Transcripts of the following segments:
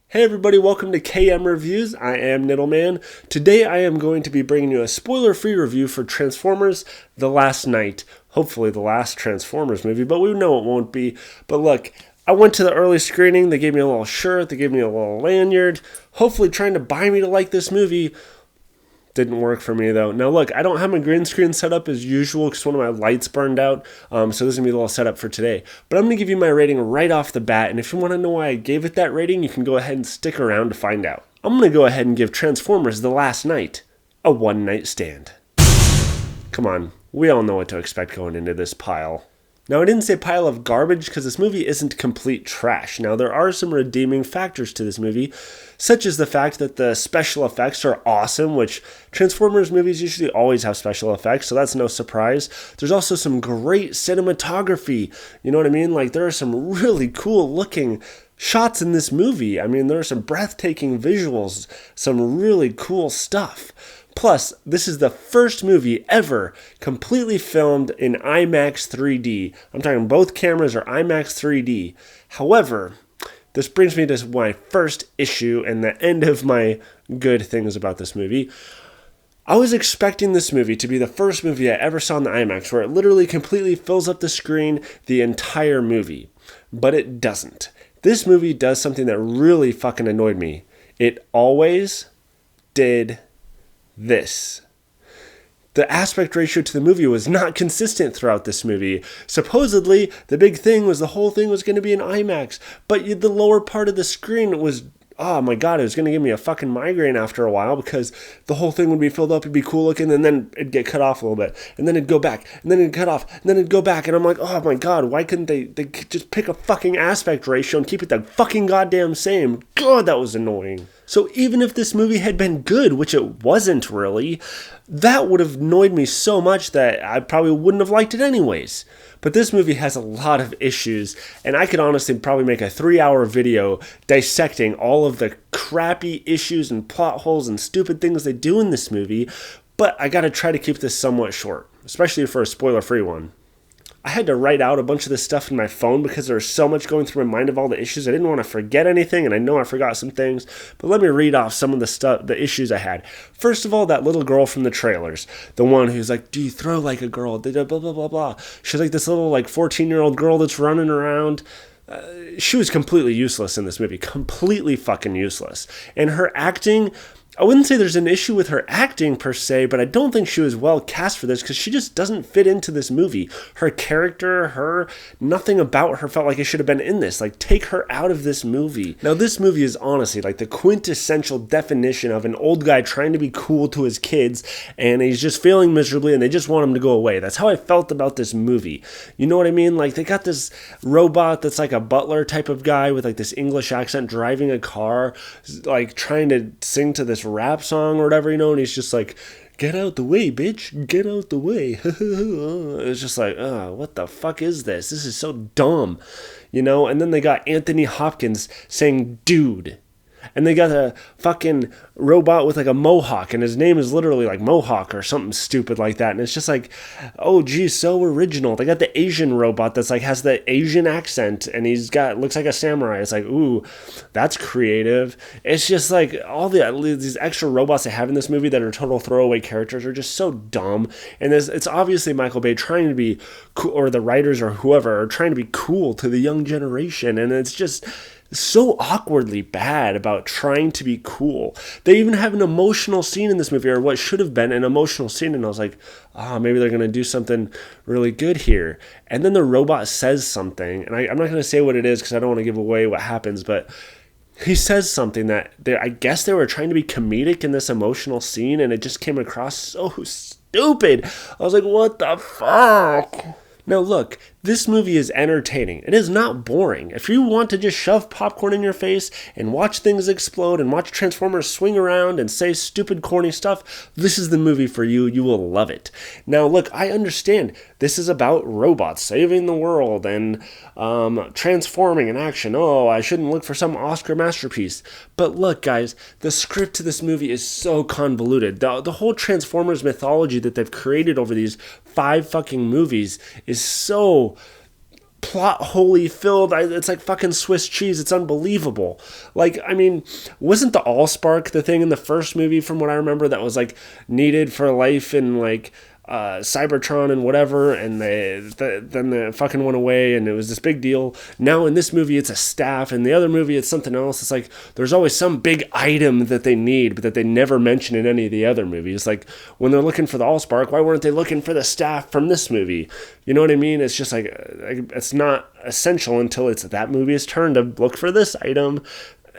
Hey everybody, welcome to KM Reviews. I am Niddleman. Today I am going to be bringing you a spoiler-free review for Transformers The Last Knight. Hopefully the last Transformers movie, but we know it won't be. But look, I went to the early screening, they gave me a little shirt, they gave me a little lanyard, hopefully trying to buy me to like this movie. Didn't work for me though. Now look, I don't have my green screen set up as usual because one of my lights burned out, so this is going to be a little setup for today. But I'm going to give you my rating right off the bat, and if you want to know why I gave it that rating, you can go ahead and stick around to find out. I'm going to go ahead and give Transformers The Last Knight a one-night stand. Come on, we all know what to expect going into this pile. Now, I didn't say pile of garbage because this movie isn't complete trash. Now, there are some redeeming factors to this movie, such as the fact that the special effects are awesome, which Transformers movies usually always have special effects, so that's no surprise. There's also some great cinematography, you know what I mean? Like, there are some really cool looking shots in this movie. I mean, there are some breathtaking visuals, some really cool stuff. Plus, this is the first movie ever completely filmed in IMAX 3D. I'm talking both cameras are IMAX 3D. However, this brings me to my first issue and the end of my good things about this movie. I was expecting this movie to be the first movie I ever saw in the IMAX where it literally completely fills up the screen the entire movie. But it doesn't. This movie does something that really fucking annoyed me. It always did this. The aspect ratio to the movie was not consistent throughout this movie. Supposedly, the big thing was the whole thing was going to be in IMAX, but the lower part of the screen was, oh my god, it was going to give me a fucking migraine after a while because the whole thing would be filled up, it'd be cool looking, and then it'd get cut off a little bit, and then it'd go back, and then it'd cut off, and then it'd go back, and I'm like, oh my god, why couldn't they just pick a fucking aspect ratio and keep it the fucking goddamn same? God, that was annoying. So even if this movie had been good, which it wasn't really, that would have annoyed me so much that I probably wouldn't have liked it anyways. But this movie has a lot of issues, and I could honestly probably make a 3-hour video dissecting all of the crappy issues and plot holes and stupid things they do in this movie, but I gotta try to keep this somewhat short, especially for a spoiler-free one. I had to write out a bunch of this stuff in my phone because there was so much going through my mind of all the issues. I didn't want to forget anything, and I know I forgot some things, but let me read off some of the issues I had. First of all, that little girl from the trailers, the one who's like, do you throw like a girl, blah, blah, blah, blah, blah. She's like this little 14-year-old girl that's running around. She was completely useless in this movie, completely fucking useless. And her acting, I wouldn't say there's an issue with her acting per se, but I don't think she was well cast for this because she just doesn't fit into this movie. Her character, nothing about her felt like it should have been in this. Like, take her out of this movie. Now, this movie is honestly like the quintessential definition of an old guy trying to be cool to his kids, and he's just failing miserably, and they just want him to go away. That's how I felt about this movie. You know what I mean? Like, they got this robot that's like a butler type of guy with like this English accent driving a car, like trying to sing to this rap song or whatever, and he's just like, get out the way, bitch, get out the way. It's just like, what the fuck is this? This is so dumb, and then they got Anthony Hopkins saying dude, and they got a fucking robot with like a mohawk, and his name is literally like Mohawk or something stupid like that, and it's just like, oh geez, so original. They got the Asian robot that's like has the Asian accent, and looks like a samurai. It's like, ooh, that's creative. It's just like all these extra robots they have in this movie that are total throwaway characters are just so dumb, and it's obviously Michael Bay trying to be cool, or the writers or whoever are trying to be cool to the young generation, and it's just so awkwardly bad about trying to be cool. They even have an emotional scene in this movie, or what should have been an emotional scene, and I was like, maybe they're going to do something really good here. And then the robot says something, and I'm not going to say what it is because I don't want to give away what happens, but he says something that I guess they were trying to be comedic in this emotional scene, and it just came across so stupid. I was like, what the fuck? Now look, this movie is entertaining. It is not boring. If you want to just shove popcorn in your face and watch things explode and watch Transformers swing around and say stupid corny stuff, this is the movie for you. You will love it. Now look, I understand this is about robots saving the world and transforming in action. Oh, I shouldn't look for some Oscar masterpiece. But look guys, the script to this movie is so convoluted. The whole Transformers mythology that they've created over these 5 fucking movies is so plot wholly filled. It's like fucking Swiss cheese. It's unbelievable. Like, I mean, wasn't the Allspark the thing in the first movie, from what I remember, that was like needed for life in like Cybertron and whatever, and then they fucking went away, and it was this big deal. Now in this movie it's a staff, and the other movie it's something else. It's like there's always some big item that they need, but that they never mention in any of the other movies. Like when they're looking for the Allspark, why weren't they looking for the staff from this movie? You know what I mean? It's just like it's not essential until it's that movie's turn to look for this item.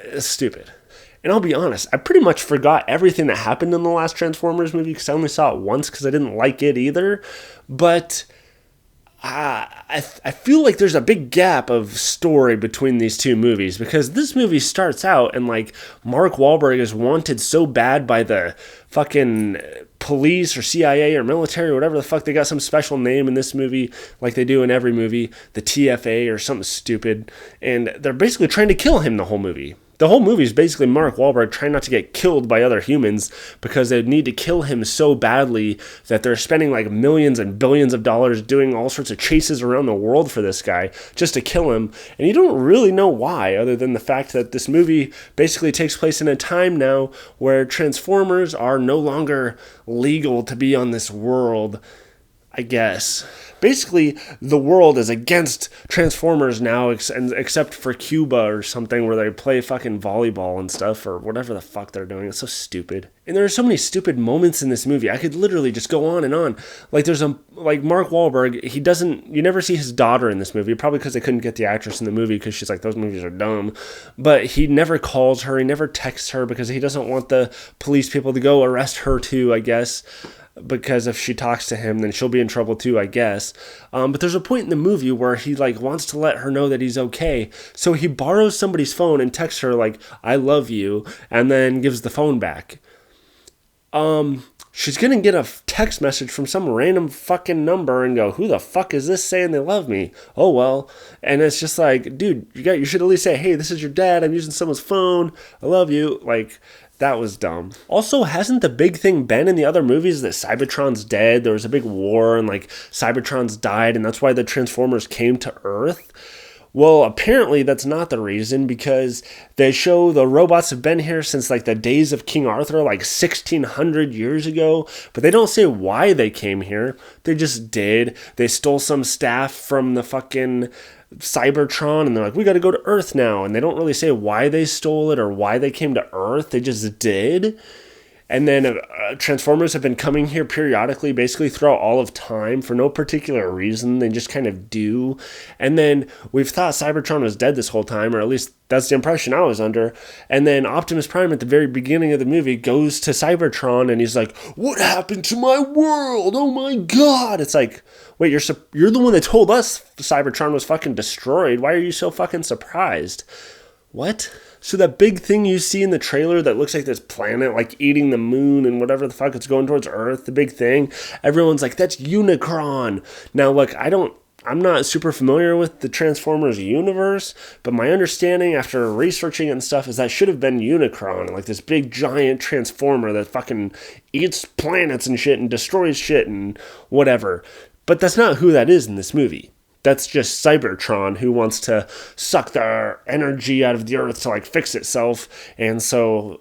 It's stupid. And I'll be honest, I pretty much forgot everything that happened in the last Transformers movie because I only saw it once because I didn't like it either. But I feel like there's a big gap of story between these two movies, because this movie starts out and like Mark Wahlberg is wanted so bad by the fucking police or CIA or military or whatever the fuck. They got some special name in this movie like they do in every movie, the TFA or something stupid. And they're basically trying to kill him the whole movie. The whole movie is basically Mark Wahlberg trying not to get killed by other humans because they need to kill him so badly that they're spending like millions and billions of dollars doing all sorts of chases around the world for this guy just to kill him. And you don't really know why, other than the fact that this movie basically takes place in a time now where Transformers are no longer legal to be on this world, I guess. Basically, the world is against Transformers now, except for Cuba or something, where they play fucking volleyball and stuff, or whatever the fuck they're doing. It's so stupid. And there are so many stupid moments in this movie. I could literally just go on and on. Like, there's like Mark Wahlberg, you never see his daughter in this movie, probably because they couldn't get the actress in the movie, because she's like, those movies are dumb. But he never calls her, he never texts her, because he doesn't want the police people to go arrest her too, I guess. Because if she talks to him, then she'll be in trouble too, I guess. But there's a point in the movie where he like wants to let her know that he's okay. So he borrows somebody's phone and texts her like, I love you, and then gives the phone back. She's gonna get a text message from some random fucking number and go, who the fuck is this saying they love me? Oh well. And it's just like, dude, you should at least say, hey, this is your dad, I'm using someone's phone, I love you. Like, that was dumb. Also, hasn't the big thing been in the other movies that Cybertron's dead? There was a big war and like Cybertron's died, and that's why the Transformers came to Earth? Well, apparently that's not the reason, because they show the robots have been here since like the days of King Arthur, like 1600 years ago, but they don't say why they came here. They just did. They stole some staff from the fucking Cybertron, and they're like, we got to go to Earth now, and they don't really say why they stole it or why they came to Earth. They just did. And then Transformers have been coming here periodically, basically throughout all of time for no particular reason. They just kind of do. And then we've thought Cybertron was dead this whole time, or at least that's the impression I was under. And then Optimus Prime at the very beginning of the movie goes to Cybertron and he's like, what happened to my world? Oh my God. It's like, wait, you're the one that told us Cybertron was fucking destroyed. Why are you so fucking surprised? What? So that big thing you see in the trailer that looks like this planet, like eating the moon and whatever the fuck, it's going towards Earth, the big thing, everyone's like, that's Unicron. Now, look, I'm not super familiar with the Transformers universe, but my understanding after researching and stuff is that should have been Unicron, like this big giant transformer that fucking eats planets and shit and destroys shit and whatever. But that's not who that is in this movie. That's just Cybertron, who wants to suck the energy out of the Earth to like fix itself. And so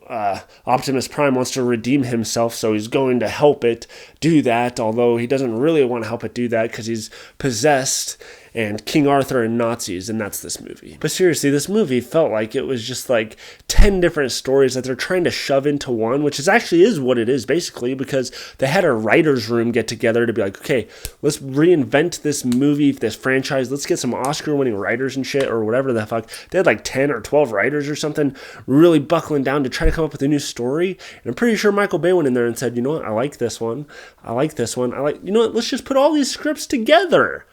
Optimus Prime wants to redeem himself, so he's going to help it do that, although he doesn't really want to help it do that because he's possessed and King Arthur and Nazis, and that's this movie. But seriously, this movie felt like it was just like 10 different stories that they're trying to shove into one, which actually is what it is basically, because they had a writer's room get together to be like, okay, let's reinvent this movie, this franchise, let's get some Oscar-winning writers and shit, or whatever the fuck. They had like 10 or 12 writers or something really buckling down to try to come up with a new story, and I'm pretty sure Michael Bay went in there and said, you know what, I like this one, you know what, let's just put all these scripts together.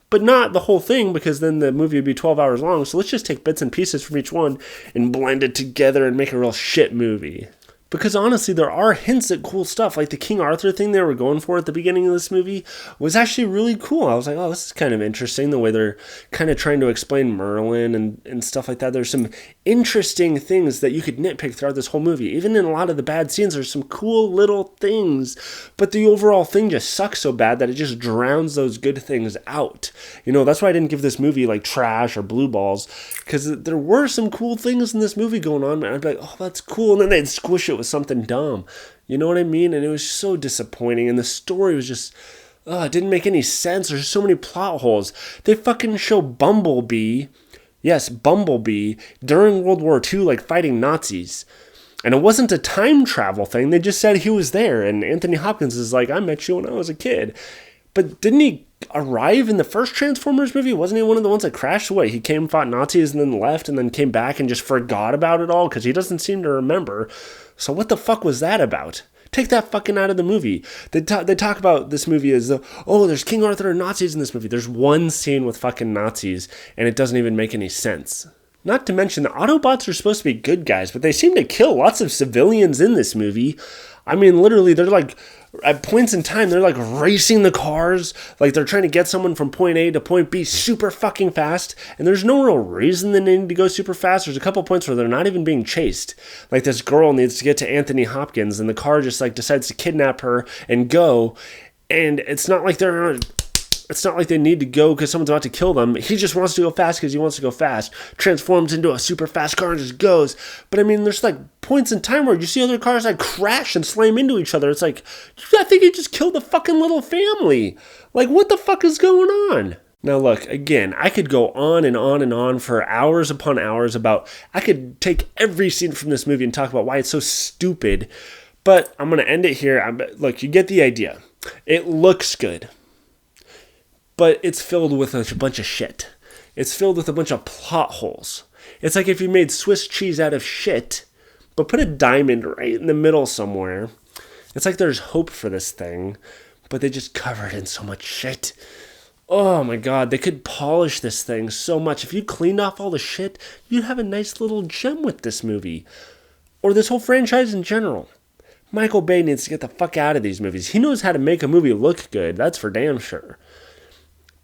But not the whole thing, because then the movie would be 12 hours long. So let's just take bits and pieces from each one and blend it together and make a real shit movie. Because honestly, there are hints at cool stuff. Like the King Arthur thing they were going for at the beginning of this movie was actually really cool. I was like, oh, this is kind of interesting, the way they're kind of trying to explain Merlin and stuff like that. There's some interesting things that you could nitpick throughout this whole movie. Even in a lot of the bad scenes, there's some cool little things. But the overall thing just sucks so bad that it just drowns those good things out. That's why I didn't give this movie like trash or blue balls. Because there were some cool things in this movie going on. And I'd be like, oh, that's cool. And then they'd squish it with something dumb. You know what I mean? And it was so disappointing. And the story was just, it didn't make any sense. There's so many plot holes. They fucking show Bumblebee, yes, Bumblebee, during World War II, like fighting Nazis. And it wasn't a time travel thing. They just said he was there. And Anthony Hopkins is like, I met you when I was a kid. But didn't he arrive in the first Transformers movie? Wasn't he one of the ones that crashed? What, he came, fought Nazis, and then left, and then came back and just forgot about it all? Because he doesn't seem to remember. So what the fuck was that about? Take that fucking out of the movie. They talk about this movie as, there's King Arthur and Nazis in this movie. There's one scene with fucking Nazis, and it doesn't even make any sense. Not to mention, the Autobots are supposed to be good guys, but they seem to kill lots of civilians in this movie. I mean, literally, they're like, at points in time, they're like racing the cars. Like they're trying to get someone from point A to point B super fucking fast. And there's no real reason they need to go super fast. There's a couple points where they're not even being chased. Like this girl needs to get to Anthony Hopkins and the car just like decides to kidnap her and go. And it's not like they need to go because someone's about to kill them. He just wants to go fast because he wants to go fast. Transforms into a super fast car and just goes. But I mean, there's like points in time where you see other cars like crash and slam into each other. It's like, I think he just killed a fucking little family. Like, what the fuck is going on? Now look, again, I could go on and on and on for hours upon hours I could take every scene from this movie and talk about why it's so stupid. But I'm going to end it here. Look, you get the idea. It looks good. But it's filled with a bunch of shit. It's filled with a bunch of plot holes. It's like if you made Swiss cheese out of shit, but put a diamond right in the middle somewhere. It's like there's hope for this thing, but they just cover it in so much shit. Oh my god, they could polish this thing so much. If you cleaned off all the shit, you'd have a nice little gem with this movie. Or this whole franchise in general. Michael Bay needs to get the fuck out of these movies. He knows how to make a movie look good, that's for damn sure.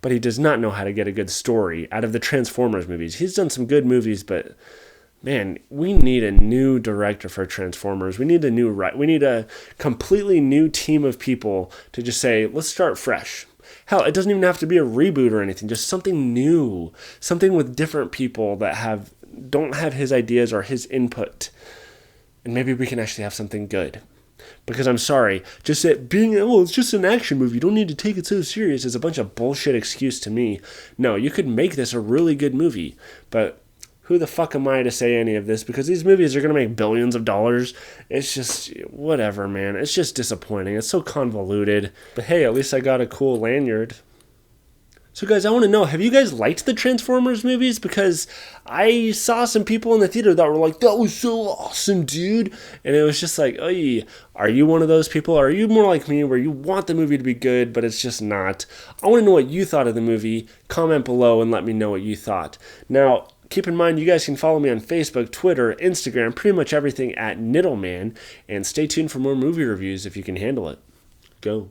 But he does not know how to get a good story out of the Transformers movies. He's done some good movies, but man, we need a new director for Transformers. We need a completely new team of people to just say, let's start fresh. Hell, it doesn't even have to be a reboot or anything. Just something new, something with different people that don't have his ideas or his input, and maybe we can actually have something good. Because I'm sorry, just that it's just an action movie, you don't need to take it so serious is a bunch of bullshit excuse to me. No, you could make this a really good movie, but who the fuck am I to say any of this? Because these movies are going to make billions of dollars. It's just, whatever, man. It's just disappointing. It's so convoluted. But hey, at least I got a cool lanyard. So guys, I want to know, have you guys liked the Transformers movies? Because I saw some people in the theater that were like, that was so awesome, dude. And it was just like, oy, are you one of those people? Or are you more like me where you want the movie to be good, but it's just not? I want to know what you thought of the movie. Comment below and let me know what you thought. Now, keep in mind, you guys can follow me on Facebook, Twitter, Instagram, pretty much everything at Niddleman. And stay tuned for more movie reviews if you can handle it. Go.